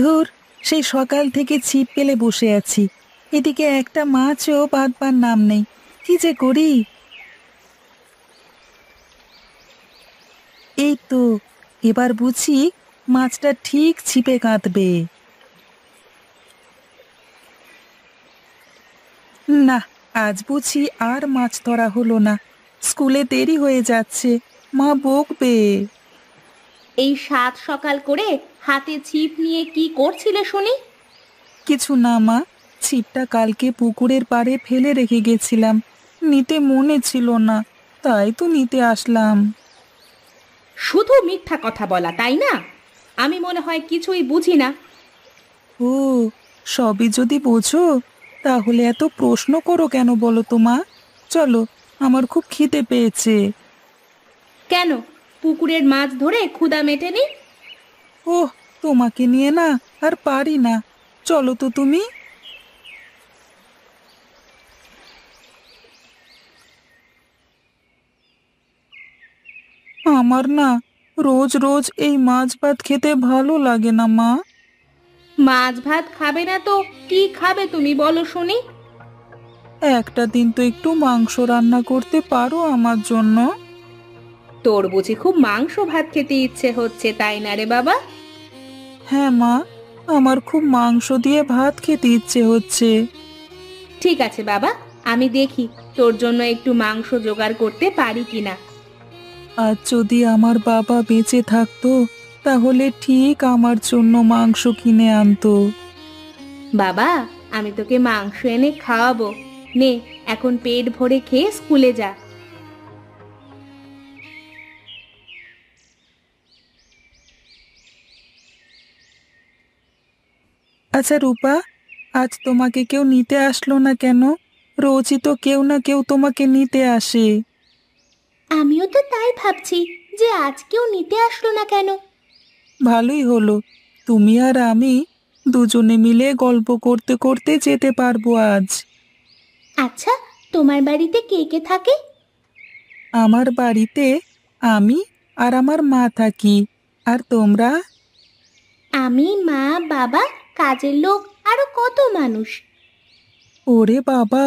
ধুর, সেই সকাল থেকে ছিপ পেলে বসে আছি, এদিকে একটা মাছও বাঁধবার নাম নেই। কি যে করি! এই তো, এবার বুঝি মাছটা ঠিক ছিপে কাঁদবে। না, আজ বুঝি আর মাছ ধরা হলো না। স্কুলে দেরি হয়ে যাচ্ছে, মা বকবে। এই সাত সকাল করে হাতে ছিপ নিয়ে কি করছিলে শুনি? কিছু না মা, ছিপটা কালকে পুকুরের পাড়ে ফেলে রেখে গেছিলাম, নিতে মনে ছিল না, তাই তো নিতে আসলাম। শুধু মিথ্যা কথা বলা, তাই না? আমি মনে হয় কিছুই বুঝি না। ও, সবই যদি বোঝো তাহলে এত প্রশ্ন করো কেন বলো তো মা? চলো, আমার খুব খিদে পেয়েছে। কেন, পুকুরের মাছ ধরে ক্ষুধা মেটেনি? ওহ, তোমাকে নিয়ে না আর পারি না, চলো তো তুমি। আমার না রোজ রোজ এই মাছ ভাত খেতে ভালো লাগে না মা। মাছ ভাত খাবে না তো কি খাবে তুমি বলো শুনি? একটা দিন তো একটু মাংস রান্না করতে পারো আমার জন্য? তোর বুঝি খুব মাংস ভাত খেতে ইচ্ছে হচ্ছে, তাই না রে বাবা? হ্যাঁ মা, আমার খুব মাংস দিয়ে ভাত খেতে ইচ্ছে হচ্ছে। ঠিক আছে বাবা, আমি দেখি তোর জন্য একটু মাংস জোগাড় করতে পারি কিনা। আজ যদি আমার বাবা বেঁচে থাকতো তাহলে ঠিক আমার জন্য মাংস কিনে আনতো। বাবা, আমি তোকে মাংস এনে খাওয়াবো। নে, এখন পেট ভরে খেয়ে স্কুলে যা। আচ্ছা রূপা, আজ তোমাকে কেউ নিতে আসলো না কেন? রোজই তো কেউ না কেউ তোমাকে নিতে আসে। আমিও তো তাই ভাবছি যে আজকেও নিতে আসলো না কেন। ভালোই হলো, তুমি আর আমি দুজনে মিলে গল্প করতে করতে যেতে পারবো আজ। আচ্ছা, তোমার বাড়িতে কে কে থাকে? আমার বাড়িতে আমি আর আমার মা থাকি। আর তোমরা? আমি, মা, বাবা, কাজের লোক, আরো কত মানুষ। ওরে বাবা,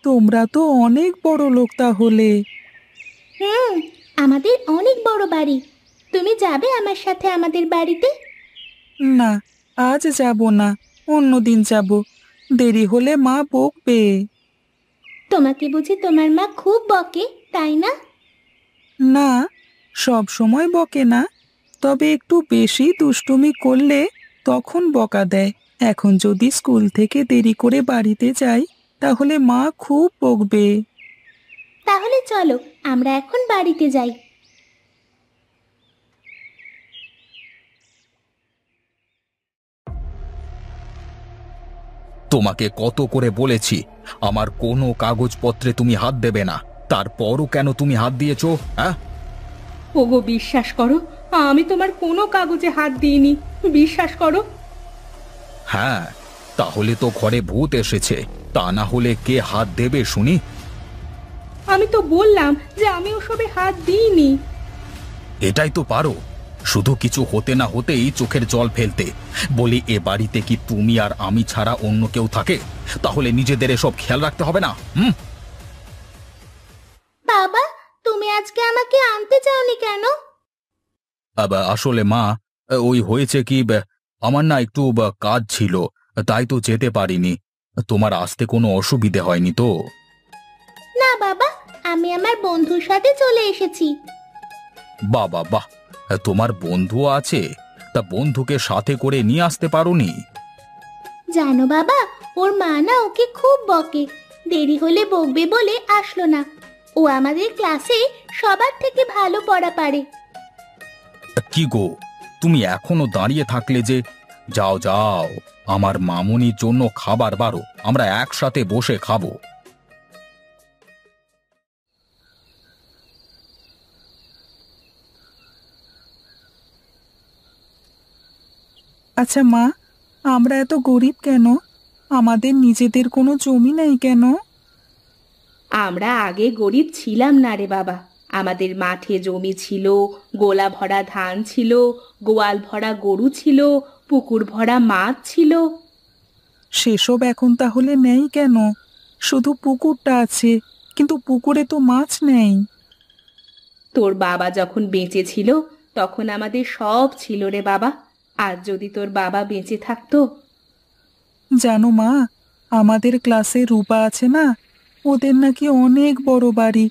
তোমরা তো অনেক বড় লোক তাহলে। হুম, আমাদের অনেক বড় বাড়ি। তুমি যাবে আমার সাথে আমাদের বাড়িতে? না, আজ যাব না, অন্যদিন যাব, দেরি হলে মা বকবে। তোমাকে বুঝি তোমার মা খুব বকে, তাই না? না, সব সময় বকে না, তবে একটু বেশি দুষ্টুমি করলে তখন বকা দেয়। এখন যদি স্কুল থেকে দেরি করে বাড়িতে যাই তাহলে মা খুব বকবে। তাহলে চলো, আমরা এখন বাড়িতে যাই। তোমাকে কত করে বলেছি আমার কোনো কাগজপত্রে তুমি হাত দেবে না, তারপরও কেন তুমি হাত দিয়েছো? হ্যাঁ, ওগো, বিশ্বাস করো, আমি তোমার কোনো কাগজে হাত দিইনি। বিশ্বাস করো। হ্যাঁ, তাহলে তো ঘরে ভূত এসেছে, তা না হলে কে হাত দেবে শুনি? আমি তো বললাম যে আমি ওসবে হাত দিইনি। এটাই তো পারো, শুধু কিছু হতে না হতেই চোখের জল ফেলতে। বলি, এ বাড়িতে কি তুমি আর আমি ছাড়া অন্য কেউ থাকে? তাহলে নিজেদের এসব খেয়াল রাখতে হবে না? বাবা, তুমি আজকে আমাকে আনতে চাওনি কেন? আসলে মা, ওই হয়েছে কি, আমার না একটু কাজ ছিল, তাই তো যেতে পারিনি। তোমার আসতে কোনো অসুবিধে হয়নি তো? না বাবা, আমি আমার বন্ধুর সাথে চলে এসেছি। বাহ বাহ বাহ, তোমার বন্ধুও আছে? তা বন্ধুকে সাথে করে নিয়ে আসতে পারোনি? জানো বাবা, ওর মা না ওকে খুব বকে, দেরি হলে বকবে বলে আসলো না। ও আমাদের ক্লাসে সবার থেকে ভালো পড়া পারে। কি গো, তুমি এখনো দাঁড়িয়ে থাকলে যে? যাও যাও, আমার মামুনির জন্য খাবার বারো, আমরা একসাথে বসে খাবো। আচ্ছা মা, আমরা এত গরিব কেন? আমাদের নিজেদের কোনো জমি নেই কেন? আমরা আগে গরিব ছিলাম না রে বাবা। আমাদের মাঠে জমি ছিল, গোলা ভরা ধান ছিল, গোয়াল ভরা গরু ছিল, পুকুর ভরা মাছ ছিল। সেসব এখন তাহলে নেই কেন? শুধু পুকুরটা আছে, কিন্তু পুকুরে তো মাছ নেই। তোর বাবা যখন বেঁচে ছিল তখন আমাদের সব ছিল রে বাবা। আর যদি তোর বাবা বেঁচে থাকতো। জানো মা, আমাদের ক্লাসে রূপা আছে না, ওদের নাকি অনেক বড় বাড়ি।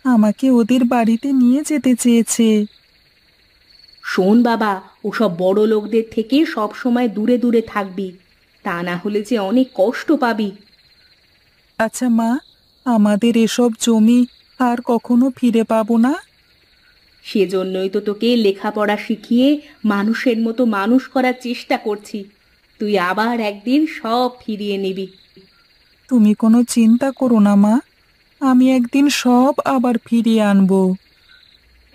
আমাকে ওদের বাড়িতে নিয়ে যেতে চেয়েছে। শোন বাবা, ওসব বড় লোকদের থেকে সব সময় দূরে দূরে থাকবি, তা না হলে যে অনেক কষ্ট পাবি। আচ্ছা মা, আমাদের এসব জমি আর কখনো ফিরে পাবো না? সেজন্যই তো তোকে লেখাপড়া শিখিয়ে মানুষের মতো মানুষ করার চেষ্টা করছি। তুই আবার একদিন সব ফিরিয়ে নিবি। তুমি কোনো চিন্তা করো না মা, আমি একদিন সব আবার ফিরিয়ে আনবো।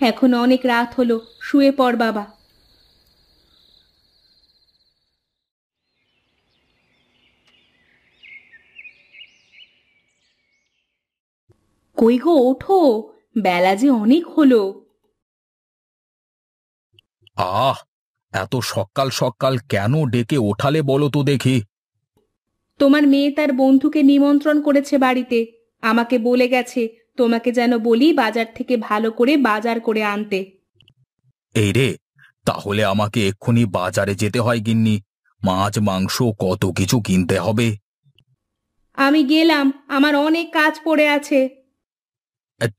এখন অনেক রাত হলো, শুয়ে পড় বাবা। কই গো, ওঠো, বেলা যে অনেক হলো। আহ, এত সকাল সকাল কেন ডেকে ওঠালে বলো তো দেখি? তোমার মেয়ে তার বন্ধুকে নিমন্ত্রণ করেছে বাড়িতে। আমাকে বলে গেছে তোমাকে যেন বলি বাজার থেকে ভালো করে বাজার করে আনতে। এই রে, তাহলে আমাকে এক্ষুনি বাজারে যেতে হয় গিন্নি। মাছ মাংস কত কিছু কিনতে হবে। আমি গেলাম, আমার অনেক কাজ পড়ে আছে।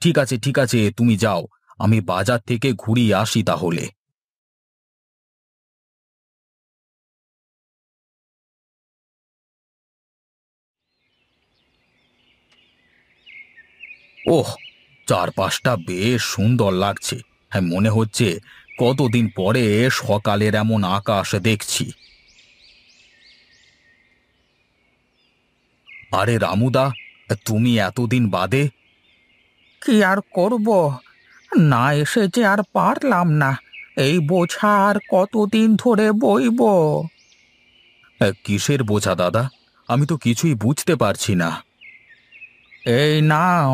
ঠিক আছে ঠিক আছে, তুমি যাও, আমি বাজার থেকে ঘুরিয়ে আসি তাহলে। ওহ, চারপাশটা বেশ সুন্দর লাগছে। হ্যাঁ, মনে হচ্ছে কতদিন পরে সকালের এমন আকাশ দেখছি। আরে রামুদা, তুমি এতদিন বাদে! কি আর করব, না এসে যে আর পারলাম না। এই বোঝা আর কতদিন ধরে বইবো? কিসের বোঝা দাদা? আমি তো কিছুই বুঝতে পারছি না। এই নাও,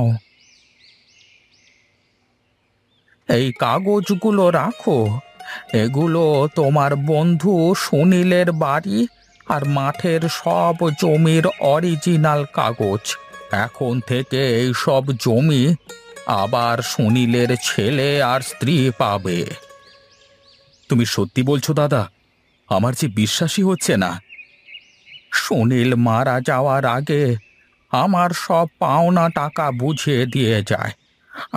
এই কাগজগুলো রাখো। এগুলো তোমার বন্ধু সুনীলের বাড়ি আর মাঠের সব জমির অরিজিনাল কাগজ। এখন থেকে এই সব জমি আবার সুনীলের ছেলে আর স্ত্রী পাবে। তুমি সত্যি বলছো দাদা? আমার যে বিশ্বাসই হচ্ছে না। সুনীল মারা যাওয়ার আগে আমার সব পাওনা টাকা বুঝিয়ে দিয়ে যায়।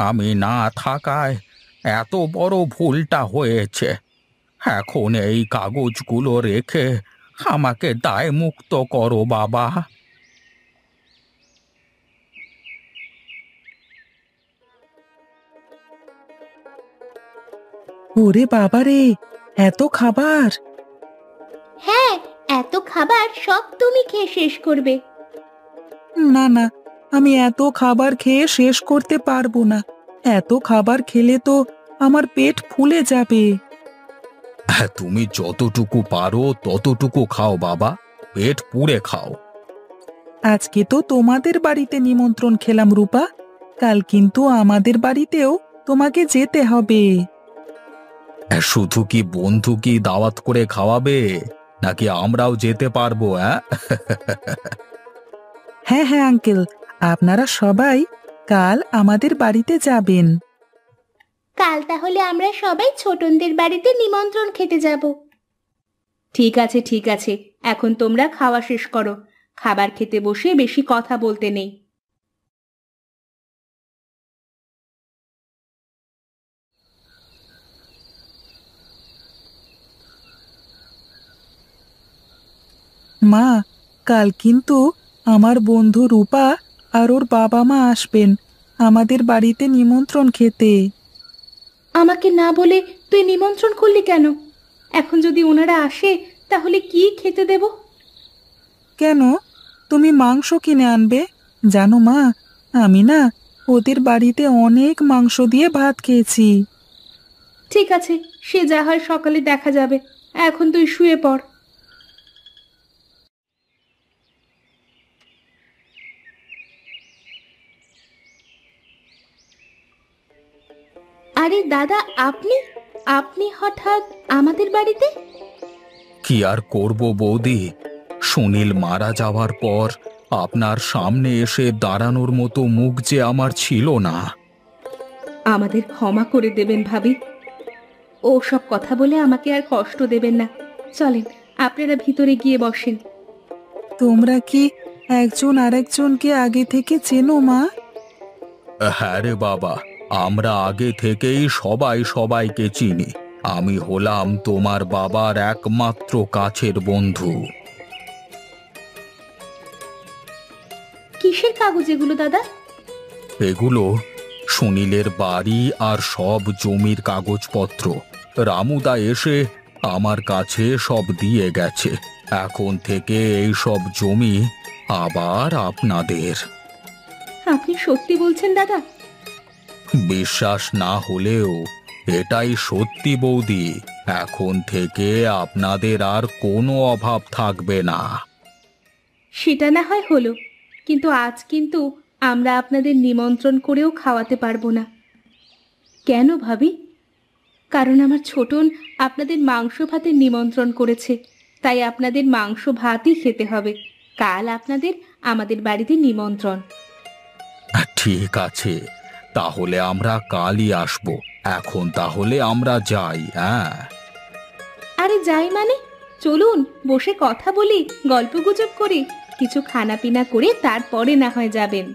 আমি না থাকায় এত বড় ভুলটা হয়েছে। এখন এই কাগজগুলো রেখে আমাকে দায়মুক্ত করো বাবা। ওরে বাবা রে, এত খাবার! হ্যাঁ, এত খাবার সব তুমি খেয়ে শেষ করবে। না না, আমি এত খাবার খেয়ে শেষ করতে পারবো না। এত খাবার খেলে তো আমার পেট ফুলে যাবে। হ্যাঁ, তুমি যতটুকু পারো ততটুকু খাও বাবা, পেট পুড়ে খাও। আজকে তো তোমাদের বাড়িতে নিমন্ত্রণ খেলাম রূপা, কাল কিন্তু আমাদের বাড়িতেও তোমাকে যেতে হবে। শুধু কি বন্ধু কি দাওয়াত করে খাওয়াবে, নাকি আমরাও যেতে পারবো? হ্যাঁ হ্যাঁ হ্যাঁ আঙ্কেল, আপনারা সবাই কাল আমাদের বাড়িতে যাবেন। কাল তাহলে আমরা সবাই ছোটনদের বাড়িতে নিমন্ত্রণ খেতে যাব। ঠিক আছে ঠিক আছে, এখন তোমরা খাওয়া শেষ করো। খাবার খেতে বসে বেশি কথা বলতে নেই। মা, কাল কিন্তু আমার বন্ধু রূপা আর ওর বাবা মা আসবেন আমাদের বাড়িতে নিমন্ত্রণ খেতে। আমাকে না বলে তুই নিমন্ত্রণ করলি কেন? এখন যদি ওনারা আসে তাহলে কি খেতে দেব? কেন, তুমি মাংস কিনে আনবে। জানো মা, আমি না ওদের বাড়িতে অনেক মাংস দিয়ে ভাত খেয়েছি। ঠিক আছে, সে যা হয় সকালে দেখা যাবে। এখন তুই শুয়ে পড়। আরে দাদা, আপনি আপনি হঠাৎ আমাদের বাড়িতে? কি আর করব বৌদি, সুনীল মারা যাওয়ার পর আপনার সামনে এসে দাঁড়ানোর মতো মুখ যে আমার ছিল না। আমাদের ক্ষমা করে দেবেন ভাবি। ও সব কথা বলে আমাকে আর কষ্ট দেবেন না। চলেন, আপনারা ভিতরে গিয়ে বসেন। তোমরা কি একজন আরেকজনকে আগে থেকে চেনো মা? হ্যাঁ রে বাবা, আমরা আগে থেকেই সবাই সবাইকে চিনি। আমি হলাম তোমার বাবার একমাত্র কাছের বন্ধু। কিসের কাগজ এগুলো দাদা? এগুলো সুনীলের বাড়ি আর সব জমির কাগজপত্র। রামুদা এসে আমার কাছে সব দিয়ে গেছে। এখন থেকে এই সব জমি আবার আপনাদের। আপনি সত্যি বলছেন দাদা? বিশ্বাস না হলেও এটাই সত্যি বৌদি। এখন থেকে আপনাদের আর কোনো অভাব থাকবে না। সেটা না হয় হলো, কিন্তু আজ কিন্তু আমরা আপনাদের নিমন্ত্রণ করেও খাওয়াতে পারবো না। কেন ভাবি? কারণ আমার ছোটন আপনাদের মাংস ভাতের নিমন্ত্রণ করেছে, তাই আপনাদের মাংস ভাতই খেতে হবে। কাল আপনাদের আমাদের বাড়িতে নিমন্ত্রণ। ঠিক আছে, তাহলে আমরা কালই আসব। এখন তাহলে আমরা যাই। হ্যাঁ, আরে যাই মানে? চলুন বসে কথা বলি, গল্পগুজব করি, কিছু খানা পিনা করে তারপরে না হয় যাবেন।